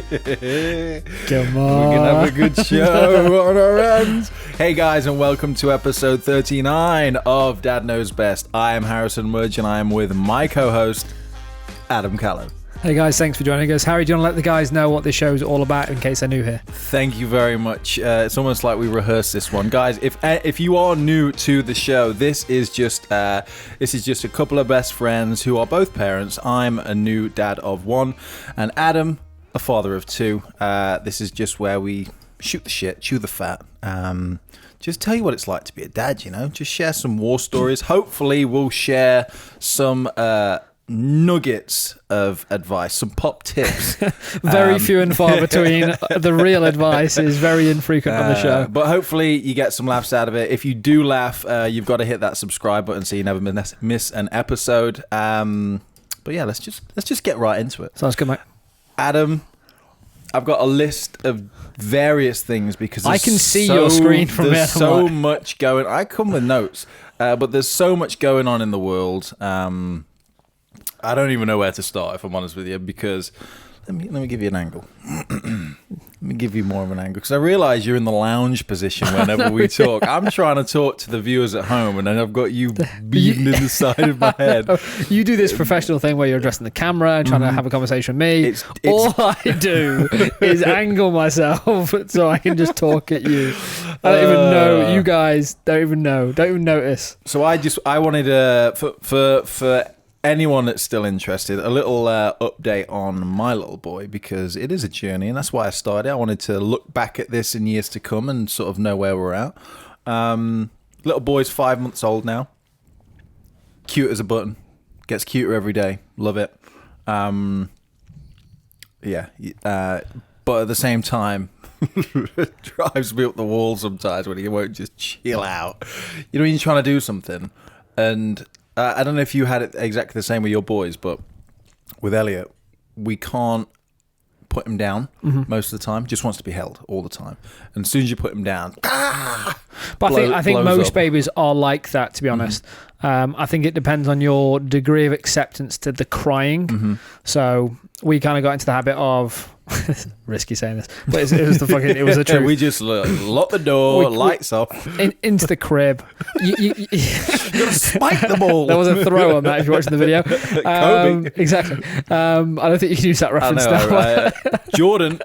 Come on. We're going to have a good show on our hands. Hey guys, and welcome to episode 39 of Dad Knows Best. I am Harrison Mudge, and I am with my co-host, Adam Callow. Hey guys, thanks for joining us. Harry, do you want to let the guys know what this show is all about in case they're new here? Thank you very much. It's almost like we rehearsed this one. Guys, if you are new to the show, this is just a couple of best friends who are both parents. I'm a new dad of one, and Adam, a father of two. This is just where we shoot the shit, chew the fat, just tell you what it's like to be a dad, you know? Just share some war stories. Hopefully we'll share some nuggets of advice, some pop tips. Very few and far between. The real advice is very infrequent on the show. But hopefully you get some laughs out of it. If you do laugh, you've got to hit that subscribe button so you never miss an episode. But yeah, let's just get right into it. Sounds good, mate. Adam, I've got a list of various things because I can see your screen from here. There's so much going. I come with notes, but there's so much going on in the world. I don't even know where to start, if I'm honest with you, because let me give you an angle. Let me give you more of an angle, because I realise you're in the lounge position whenever we talk. I'm trying to talk to the viewers at home, and then I've got you beating in the side of my head. You do this professional thing where you're addressing the camera and trying to have a conversation with me. All I do is angle myself so I can just talk at you. I don't even know. You guys don't even know. Don't even notice. So I wanted for anyone that's still interested, a little update on my little boy, because it is a journey, and that's why I started. I wanted to look back at this in years to come and sort of know where we're at. Little boy's 5 months old now. Cute as a button. Gets cuter every day. Love it. But at the same time, drives me up the wall sometimes when he won't just chill out. You know, when you're trying to do something, and I don't know if you had it exactly the same with your boys, but with Elliot, we can't put him down most of the time. Just wants to be held all the time. And as soon as you put him down, but I think most babies are like that, to be honest. I think it depends on your degree of acceptance to the crying. So we kind of got into the habit of risky saying this, but it was the truth. We just lock the door, lights off, into the crib. You gotta spike the ball. There was a throw on that if you're watching the video. Kobe. Exactly. I don't think you can use that reference now. Jordan.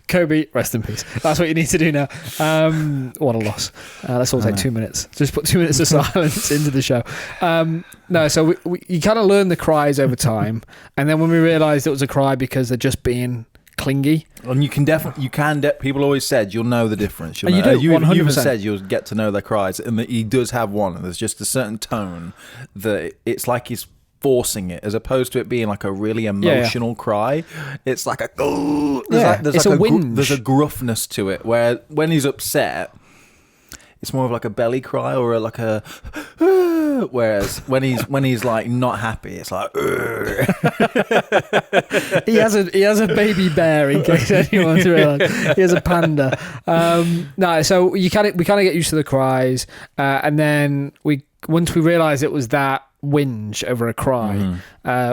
Kobe, rest in peace. That's what you need to do now. What a loss. Let's all take 2 minutes. Just put 2 minutes of silence into the show. So you kind of learn the cries over time, and then when we realised it was a cry because they're just being clingy. And people always said you'll know the difference. And you do, 100%. You even said you'll get to know their cries, and that he does have one, and there's just a certain tone that it's like he's forcing it, as opposed to it being like a really emotional cry. It's like there's a whinge. There's a gruffness to it, where when he's upset, it's more of like a belly cry or like a whereas when he's like not happy, it's like he has a baby bear, in case anyone's realised. He has a panda. So we kind of get used to the cries, and then once we realised it was that whinge over a cry,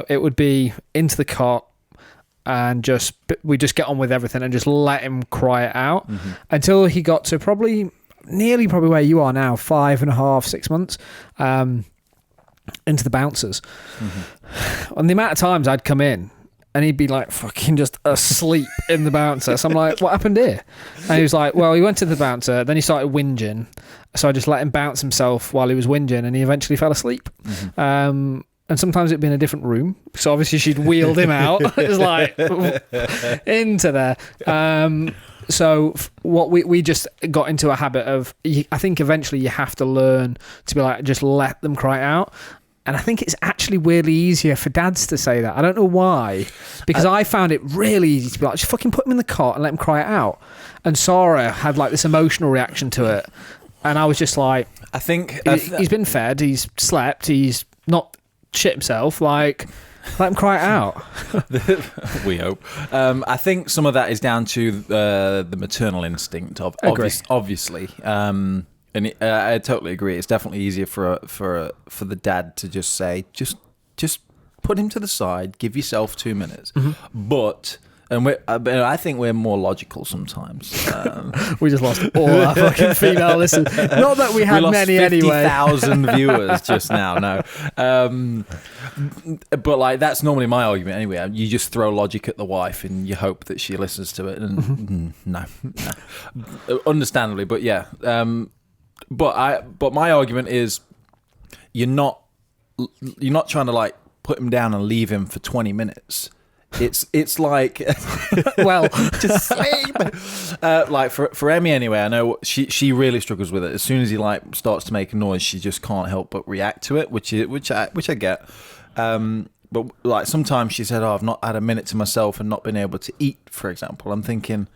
it would be into the cot, and we just get on with everything and just let him cry it out until he got to probably where you are now, 5.5, 6 months, into the bouncers. And the amount of times I'd come in and he'd be like fucking just asleep in the bouncer. So I'm like, what happened here? And he was like, well, he went to the bouncer, then he started whinging. So I just let him bounce himself while he was whinging, and he eventually fell asleep. And sometimes it'd be in a different room. So obviously she'd wheeled him out. It was like into there. So what we just got into a habit of, I think eventually you have to learn to be like, just let them cry out. And I think it's actually weirdly easier for dads to say that. I don't know why, because I found it really easy to be like, just fucking put him in the cot and let him cry it out. And Sarah had like this emotional reaction to it. And I was just like, I think he's been fed, he's slept, he's not shit himself, like, let him cry it out. We hope. I think some of that is down to the maternal instinct of obviously. And I totally agree. It's definitely easier for the dad to just say, just put him to the side, give yourself 2 minutes. But And I think we're more logical sometimes. We just lost all our fucking female listeners. Not that we had many anyway. 50,000 viewers just now. No, but like that's normally my argument anyway. You just throw logic at the wife and you hope that she listens to it. And no, understandably, but yeah. But my argument is you're not trying to like put him down and leave him for 20 minutes. It's like well, just sleep. Like for Emmy anyway, I know she really struggles with it. As soon as he like starts to make a noise, she just can't help but react to it, which I get. But like sometimes she said, "Oh, I've not had a minute to myself and not been able to eat," for example. I'm thinking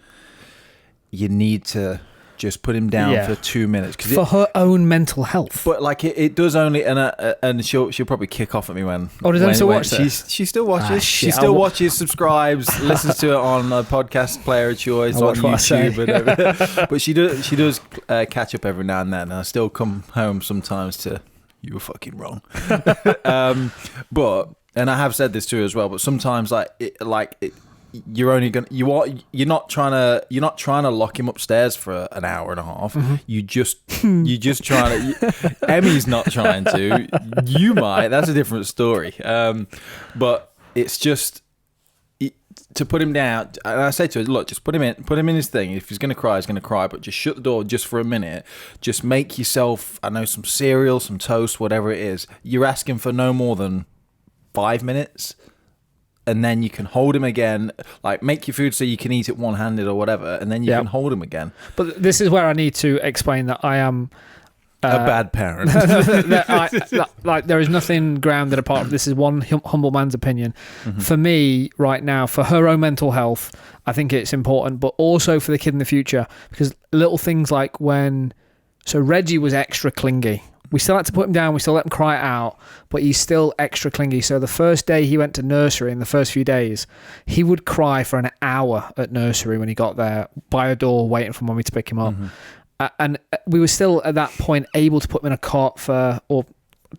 you need to just put him down for 2 minutes for her own mental health. But like it does only, and she'll probably kick off at me when. Oh, does Em still watch this? She still watches. She still watches, subscribes, listens to it on a podcast player of choice on YouTube. But she does catch up every now and then. And I still come home sometimes to you were fucking wrong. But and I have said this to her as well. But sometimes you're not trying to lock him upstairs for an hour and a half. You just trying to. Emmy's not trying to. You might. That's a different story. But it's just to put him down. And I say to her, look, just put him in his thing. If he's going to cry, he's going to cry. But just shut the door just for a minute. Just make yourself, I know, some cereal, some toast, whatever it is. You're asking for no more than 5 minutes. And then you can hold him again, like make your food so you can eat it one-handed or whatever, and then you can hold him again. But this is where I need to explain that I am a bad parent. Like there is nothing grounded apart from this is one humble man's opinion. For me, right now, for her own mental health, I think it's important, but also for the kid in the future, because little things like so Reggie was extra clingy. We still had to put him down. We still let him cry it out, but he's still extra clingy. So the first day he went to nursery, in the first few days, he would cry for an hour at nursery when he got there by a door waiting for mommy to pick him up. And we were still at that point able to put him in a cot or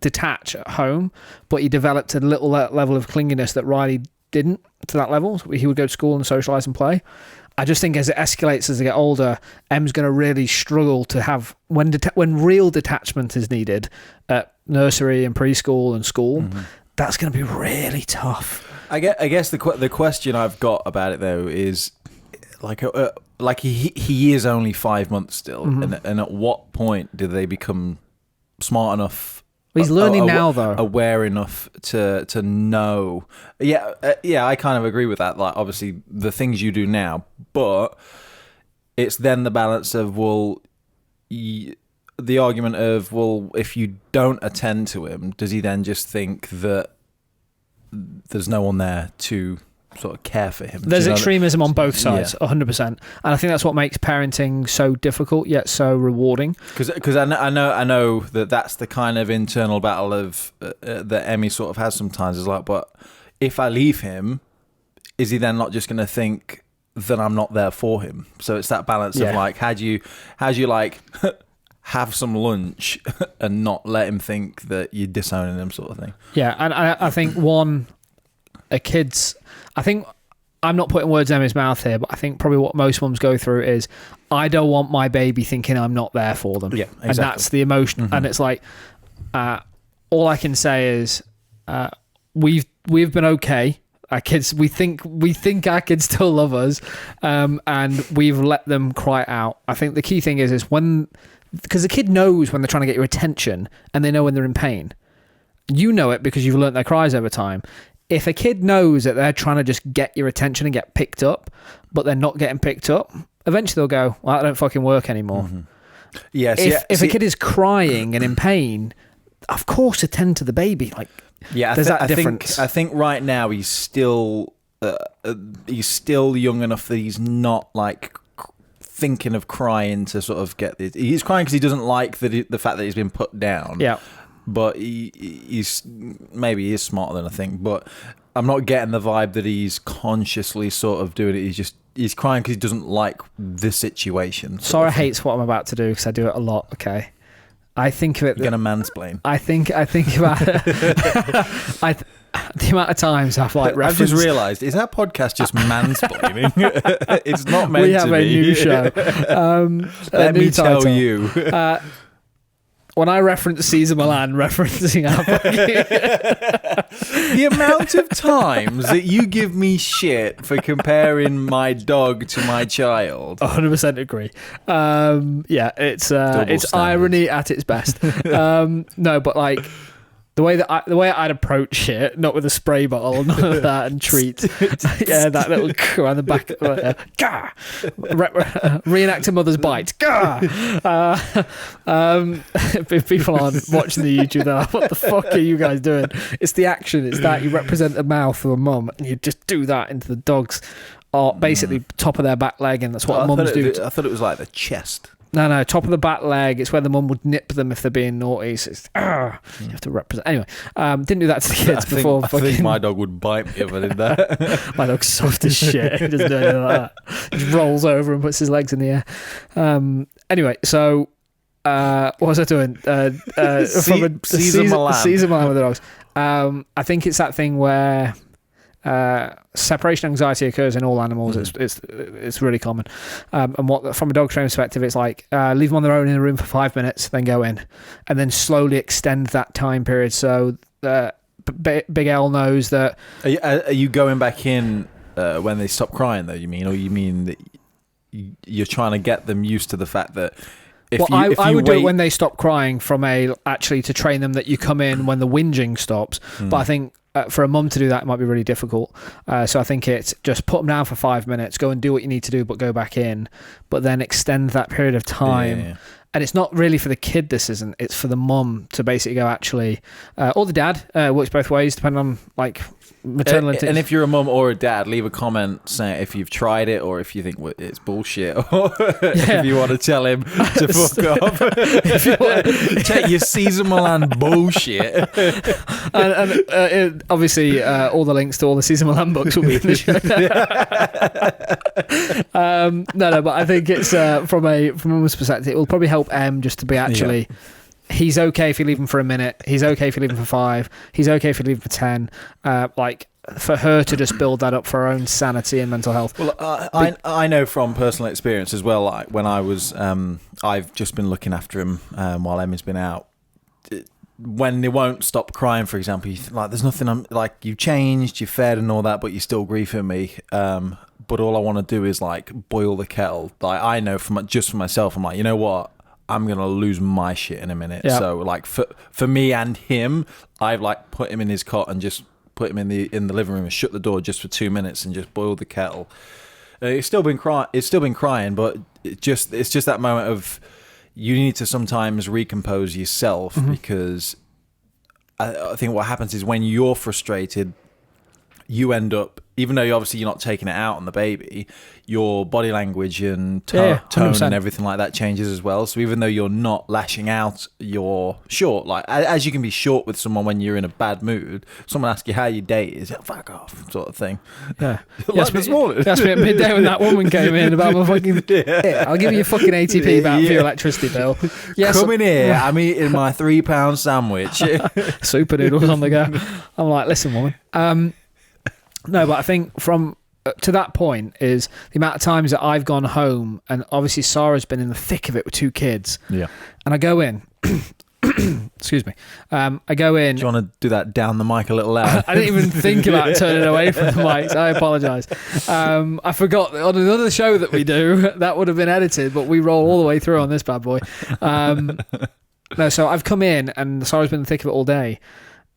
detach at home, but he developed a little level of clinginess that Riley didn't to that level. So he would go to school and socialise and play. I just think as it escalates as they get older, Em's going to really struggle to have when real detachment is needed at nursery and preschool and school. That's going to be really tough. I guess the question I've got about it though is like he is only 5 months still, and at what point do they become smart enough? He's learning now, though. Aware enough to know. Yeah, I kind of agree with that. Like, obviously, the things you do now, but it's then the balance of, the argument of, if you don't attend to him, does he then just think that there's no one there to sort of care for him? There's extremism on both sides, 100%, and I think that's what makes parenting so difficult yet so rewarding. Because I know that's the kind of internal battle of that Emmy sort of has sometimes. Is like, but if I leave him, is he then not just going to think that I'm not there for him? So it's that balance of like, how do you like have some lunch and not let him think that you're disowning him, sort of thing. Yeah, and I think I think I'm not putting words in Emmy's mouth here, but I think probably what most mums go through is, I don't want my baby thinking I'm not there for them. Yeah, exactly. And that's the emotion. And it's like, all I can say is, we've been okay. Our kids, we think our kids still love us, and we've let them cry out. I think the key thing is because the kid knows when they're trying to get your attention, and they know when they're in pain. You know it because you've learnt their cries over time. If a kid knows that they're trying to just get your attention and get picked up, but they're not getting picked up, eventually they'll go, well, that don't fucking work anymore. Yes. If a kid is crying and in pain, of course attend to the baby. Like, there's that difference. I think right now he's still young enough that he's not like thinking of crying to sort of get this. He's crying because he doesn't like the fact that he's been put down. Yeah. But he's maybe he is smarter than I think. But I'm not getting the vibe that he's consciously sort of doing it. He's crying because he doesn't like the situation. Sora hates what I'm about to do because I do it a lot. Okay, I think of it. You're gonna mansplain. I think about it. the amount of times I've like I've referenced. just realised, is our podcast just mansplaining? It's not meant We to have be. a new show. Let me tell title. you. When I reference Caesar Milan referencing our The amount of times that you give me shit for comparing my dog to my child. 100% agree. Yeah, it's standards. irony at its best. No, but like the way I'd approach it, not with a spray bottle, none of that, and treats. Yeah, that little around the back. Gah! Reenact a mother's bite. Gah! If people aren't watching the YouTube, they're like, what the fuck are you guys doing? It's the action. It's that you represent the mouth of a mum, and you just do that into the dog's, basically top of their back leg, and that's what mums do. I thought it was like the chest. No, top of the back leg. It's where the mum would nip them if they're being naughty. So it's, you have to represent. Anyway, didn't do that to the kids before. I think my dog would bite me if I did that. My dog's soft as shit. He doesn't do anything like that. He just rolls over and puts his legs in the air. Anyway, so what was I doing? Caesar Milan. Caesar Milan with the dogs. I think it's that thing where separation anxiety occurs in all animals. It's really common, and what from a dog training perspective, it's like leave them on their own in a room for 5 minutes, then go in, and then slowly extend that time period. So Big L knows that. Are you going back in when they stop crying, though? You mean, or you mean that you're trying to get them used to the fact that. I would do it when they stop crying actually to train them that you come in when the whinging stops. But I think for a mum to do that, it might be really difficult. So I think it's just put them down for 5 minutes, go and do what you need to do, but go back in, but then extend that period of time. Yeah. And it's not really for the kid, this isn't. It's for the mum to basically go, actually, or the dad, works both ways, depending on, like, maternal instincts. And if you're a mum or a dad, leave a comment saying if you've tried it or if you think it's bullshit, or if you want to tell him to fuck off. If you want to take your Caesar Milan bullshit. and obviously, all the links to all the Caesar Milan books will be in the show. No, but I think it's from a mum's perspective, it will probably help M just to be actually. Yeah. He's okay if you leave him for a minute. He's okay if you leave him for 5. He's okay if you leave him for 10. Like for her to just build that up for her own sanity and mental health. Well, I know from personal experience as well. Like when I was, I've just been looking after him while Emmy's been out. When they won't stop crying, for example, like there's nothing. I'm like you changed, you fed and all that, but you're still grieving me. But all I want to do is like boil the kettle. Like I know just for myself, I'm like, you know what? I'm gonna lose my shit in a minute. Yeah. So like for me and him, I've like put him in his cot and just put him in the living room and shut the door just for 2 minutes and just boiled the kettle. It's still been crying, but it's just that moment of you need to sometimes recompose yourself because I think what happens is when you're frustrated, you end up, even though you're not taking it out on the baby, your body language and tone and everything like that changes as well. So even though you're not lashing out, you're short. Like as you can be short with someone when you're in a bad mood, someone asks you how your day is, fuck off, sort of thing. Yeah, like this morning. That's me at midday when that woman came in about my fucking. Yeah, I'll give you a fucking ATP back for your electricity bill. Yes, come in here. I'm eating my £3 sandwich. Super noodles on the go. I'm like, listen, woman. No, but I think from to that point is the amount of times that I've gone home, and obviously Sarah's been in the thick of it with 2 kids. Yeah, and I go in. Excuse me. I go in. Do you want to do that down the mic a little loud? I didn't even think about turning away from the mics. I apologise. I forgot on another show that we do that would have been edited, but we roll all the way through on this bad boy. No, so I've come in and Sarah's been in the thick of it all day.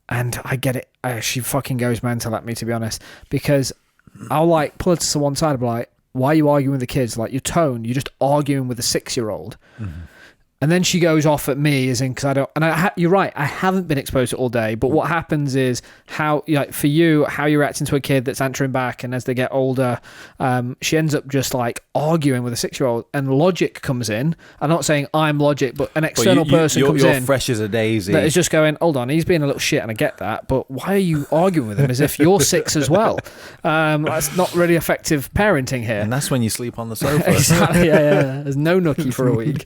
And I get it. She fucking goes mental at me, to be honest, because I'll like pull her to one side and be like, why are you arguing with the kids? Like your tone, you're just arguing with a 6-year-old. Mm-hmm. And then she goes off at me as in, because I don't, and you're right, I haven't been exposed to it all day, but what happens is for you, how you're reacting to a kid that's answering back, and as they get older, she ends up just like arguing with a 6-year-old, and logic comes in. I'm not saying I'm logic, but an external person comes in. You're fresh as a daisy. That is just going, hold on, he's being a little shit, and I get that, but why are you arguing with him as if you're 6 as well? That's not really effective parenting here. And that's when you sleep on the sofa. Exactly, yeah. There's no nookie for a week.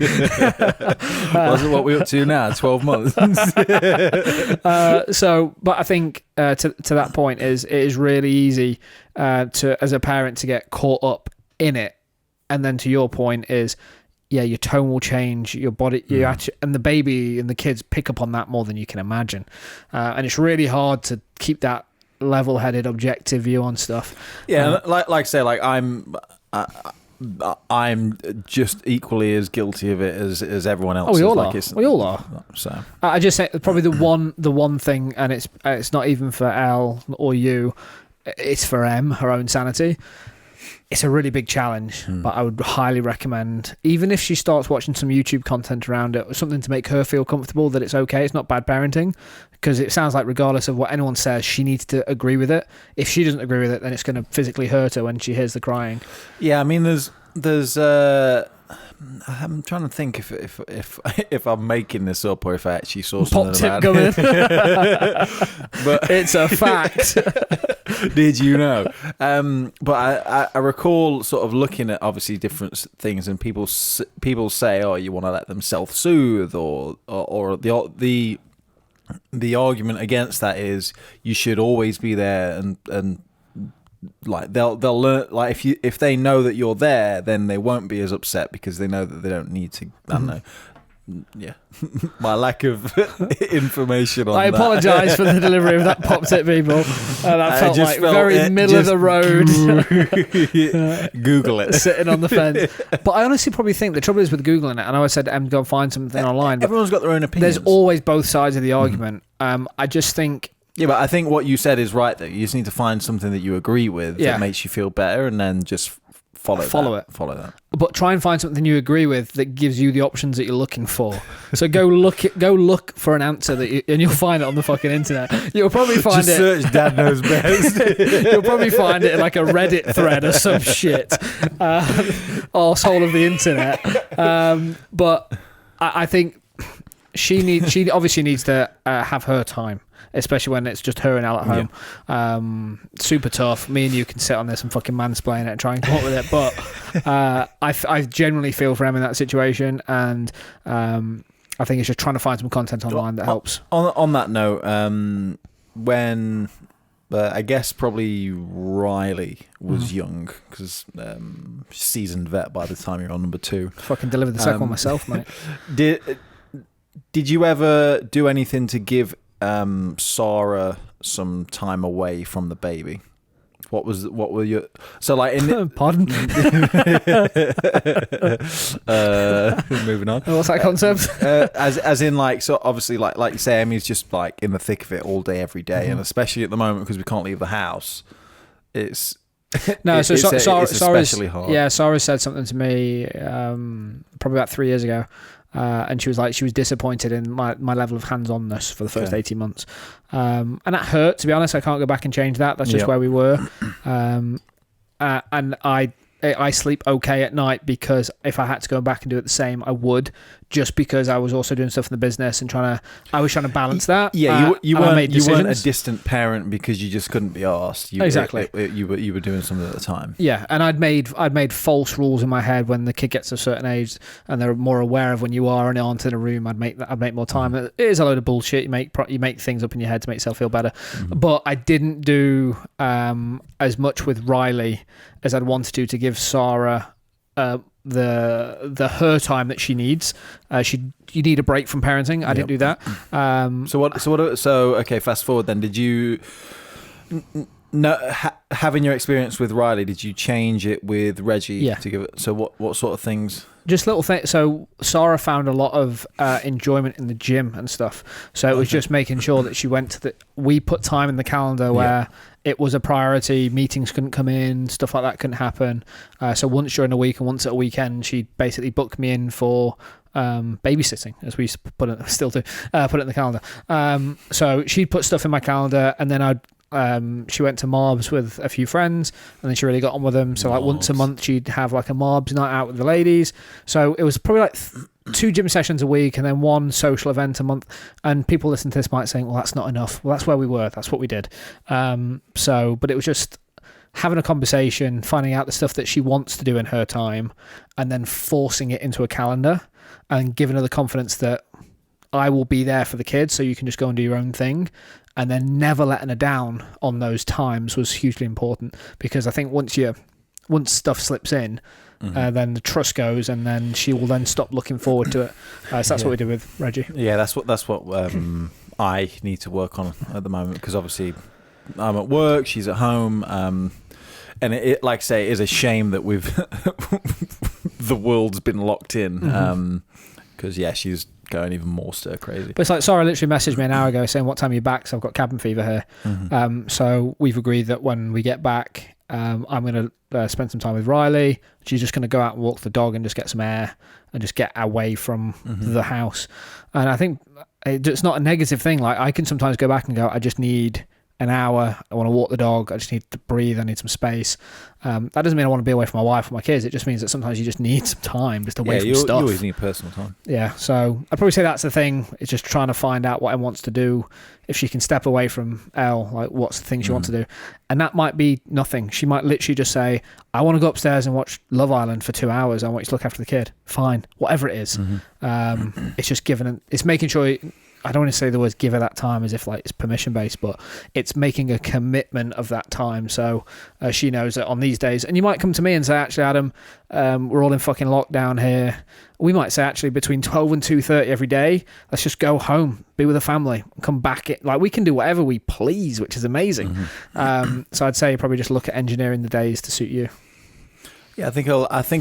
Wasn't what we're up to now, 12 months. But I think to that point it is really easy to as a parent to get caught up in it, and then to your point is, yeah, your tone will change, your body, and the baby and the kids pick up on that more than you can imagine, and it's really hard to keep that level-headed, objective view on stuff. Yeah, like I say, like I'm just equally as guilty of it as everyone else. Oh, we all like are. We all are. So I just say probably the one thing, and it's not even for Elle or you, it's for Em, her own sanity. It's a really big challenge, but I would highly recommend, even if she starts watching some YouTube content around it, or something to make her feel comfortable that it's okay, it's not bad parenting, because it sounds like regardless of what anyone says, she needs to agree with it. If she doesn't agree with it, then it's going to physically hurt her when she hears the crying. Yeah, I mean, there's I'm trying to think if I'm making this up or if I actually saw something about it. But it's a fact. Did you know? But I recall sort of looking at obviously different things, and people say, oh, you want to let them self-soothe, or the argument against that is you should always be there, and like they'll learn, like if they know that you're there, then they won't be as upset because they know that they don't need to. I don't know. Yeah, my lack of information on that. I apologise for the delivery of that pop tip, people. That felt like very middle of the road. Google it. Sitting on the fence. But I honestly probably think the trouble is with Googling it, and I always said, go and find something online. Everyone's got their own opinions. There's always both sides of the argument. I just think... Yeah, but I think what you said is right, though. You just need to find something that you agree with that makes you feel better, and then just follow that. But try and find something you agree with that gives you the options that you're looking for. So go look for an answer and you'll find it on the fucking internet. You'll probably find just search Dad Knows Best. You'll probably find it in like a Reddit thread or some shit. Arsehole of the internet. But I think she obviously needs to have her time, especially when it's just her and Al at home. Yeah. Super tough. Me and you can sit on this and fucking mansplain it and try and come up with it. But I generally feel for him in that situation, and I think it's just trying to find some content online that helps. On that note, when I guess probably Riley was young, because seasoned vet by the time you're on number 2. Fucking delivered the second one myself, mate. Did you ever do anything to give Sarah some time away from the baby? What were your like in pardon? Moving on. What's that concept? As in like, so obviously like you say, Emmy's just like in the thick of it all day every day, and especially at the moment because we can't leave the house, it's Sarah, especially hard. Yeah, Sarah said something to me probably about 3 years ago. And she was disappointed in my level of hands-onness for the first 18 months. And that hurt, to be honest. I can't go back and change that. That's just where we were. And I sleep okay at night, because if I had to go back and do it the same, I would, just because I was also doing stuff in the business and I was trying to balance that. Yeah, you weren't a distant parent because you just couldn't be asked. Exactly. You were doing something at the time. Yeah, and I'd made false rules in my head when the kid gets a certain age and they're more aware of when you are and aren't in a room. I'd make more time. It is a load of bullshit. You make things up in your head to make yourself feel better. But I didn't do as much with Riley as I'd wanted to give Sarah the her time that she needs. You need a break from parenting. I didn't do that. So okay, fast forward then. Did you having your experience with Riley, did you change it with Reggie to give it? So what sort of things? Just little things. So Sarah found a lot of enjoyment in the gym and stuff. So it was just making sure that she went to we put time in the calendar where it was a priority. Meetings couldn't come in, stuff like that couldn't happen. So once during the week and once at a weekend, she basically booked me in for babysitting, as we put it in the calendar. So she'd put stuff in my calendar, and then she went to Marbs with a few friends, and then she really got on with them. So like once a month she'd have like a Marbs night out with the ladies. So it was probably like 2 gym sessions a week and then 1 social event a month. And people listening to this might think, well, that's not enough. Well, that's where we were. That's what we did. But it was just having a conversation, finding out the stuff that she wants to do in her time, and then forcing it into a calendar and giving her the confidence that I will be there for the kids, so you can just go and do your own thing, and then never letting her down on those times was hugely important, because I think once stuff slips in, then the trust goes, and then she will then stop looking forward to it. So that's what we did with Reggie. Yeah, that's what I need to work on at the moment, because obviously I'm at work, she's at home, and it like I say, it is a shame that we've the world's been locked in, because she's going even more stir crazy. But it's like, Sarah literally messaged me an hour ago saying, what time are you back? So I've got cabin fever here. So we've agreed that when we get back, I'm going to spend some time with Riley. She's just going to go out and walk the dog and just get some air and just get away from the house. And I think it's not a negative thing. Like, I can sometimes go back and go, I just need an hour. I want to walk the dog. I just need to breathe. I need some space. That doesn't mean I want to be away from my wife or my kids. It just means that sometimes you just need some time just away from stuff. You always need personal time. Yeah, so I'd probably say that's the thing. It's just trying to find out what Em wants to do. If she can step away from Elle, like, what's the thing she wants to do? And that might be nothing. She might literally just say, I want to go upstairs and watch Love Island for 2 hours. I want you to look after the kid. Fine. Whatever it is. It's just it's making sure... I don't want to say the words give her that time as if like it's permission based, but it's making a commitment of that time. So she knows that on these days, and you might come to me and say, actually, Adam, we're all in fucking lockdown here. We might say, actually, between 12 and 2:30 every day, let's just go home, be with the family, and come back. Like, we can do whatever we please, which is amazing. So I'd say probably just look at engineering the days to suit you. Yeah, I think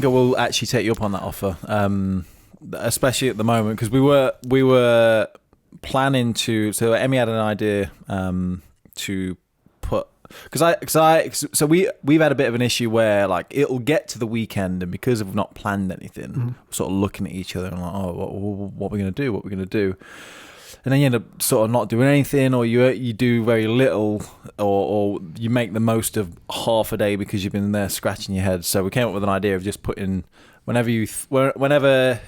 I will actually take you up on that offer, especially at the moment, because we were planning to. So Emmy had an idea to put, so we've had a bit of an issue where, like, it'll get to the weekend, and because we've not planned anything, we're sort of looking at each other and like, oh, what are we gonna do? And then you end up sort of not doing anything, or you do very little, or you make the most of half a day because you've been there scratching your head. So we came up with an idea of just putting, whenever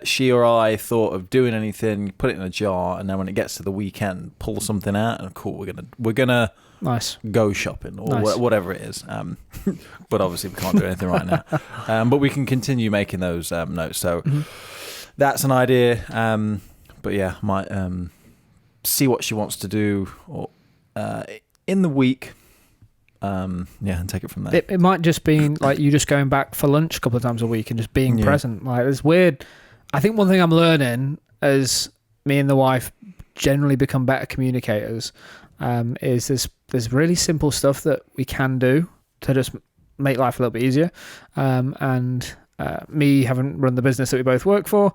she or I thought of doing anything, put it in a jar, and then when it gets to the weekend, pull something out, and cool, we're gonna nice go shopping or whatever it is. But obviously we can't do anything right now. But we can continue making those notes. So that's an idea. But yeah, might see what she wants to do or in the week. And take it from there. It might just be like you just going back for lunch a couple of times a week and just being present. Like, it's weird. I think one thing I'm learning as me and the wife generally become better communicators is there's really simple stuff that we can do to just make life a little bit easier. And me having run the business that we both work for,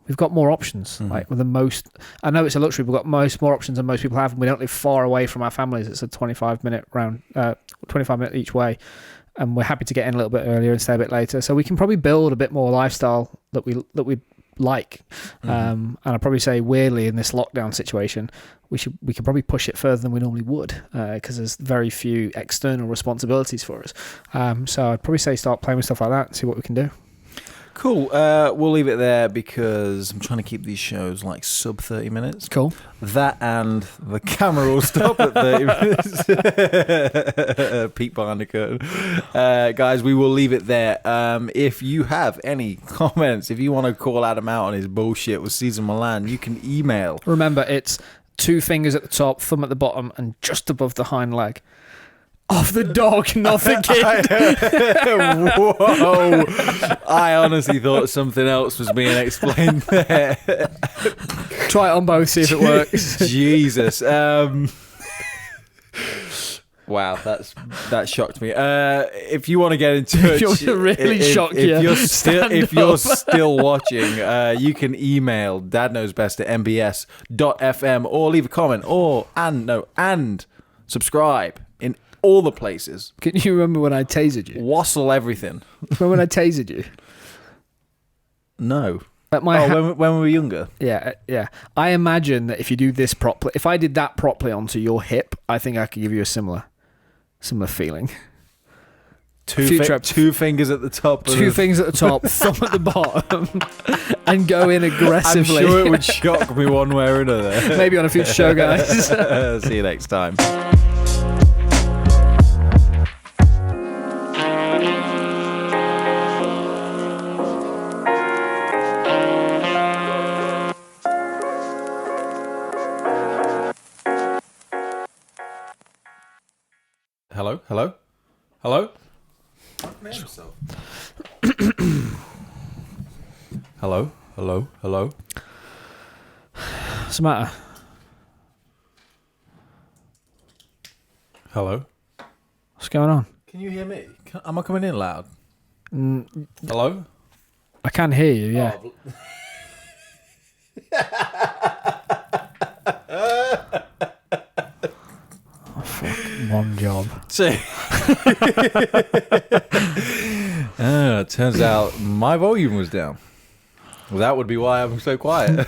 we've got more options. Like, with the most, I know it's a luxury, we've got more options than most people have, and we don't live far away from our families. It's a 25-minute round, 25 minutes each way, and we're happy to get in a little bit earlier and stay a bit later. So we can probably build a bit more lifestyle that we like. And I'd probably say, weirdly, in this lockdown situation, we could probably push it further than we normally would, because there's very few external responsibilities for us. So I'd probably say start playing with stuff like that and see what we can do. Cool. We'll leave it there because I'm trying to keep these shows like sub 30 minutes. Cool. That and the camera will stop at 30 minutes. Peek behind the curtain. Guys, we will leave it there. If you have any comments, if you want to call Adam out on his bullshit with Season Milan, you can email. Remember, it's 2 fingers at the top, thumb at the bottom, and just above the hind leg. Of the dog, not the kid. Whoa. I honestly thought something else was being explained there. Try it on both, see if it works. Jesus. Wow, that shocked me. If you want to get in touch, if you're still watching, you can email dadknowsbest@mbs.fm or leave a comment and subscribe in all the places. Can you remember when I tasered you? Wassle everything. Remember when I tasered you? No. When we were younger? Yeah. I imagine that if you do this properly, if I did that properly onto your hip, I think I could give you a similar feeling. Two fingers at the top. Two fingers at the top, thumb at the bottom, and go in aggressively. I'm sure it would shock me one way or another. Maybe on a future show, guys. See you next time. Hello? Hello? Hello? Hello? What's the matter? Hello? What's going on? Can you hear me? Am I coming in loud? Hello? I can hear you, yeah. Oh, fuck, one job. Turns out my volume was down. Well, that would be why I'm so quiet.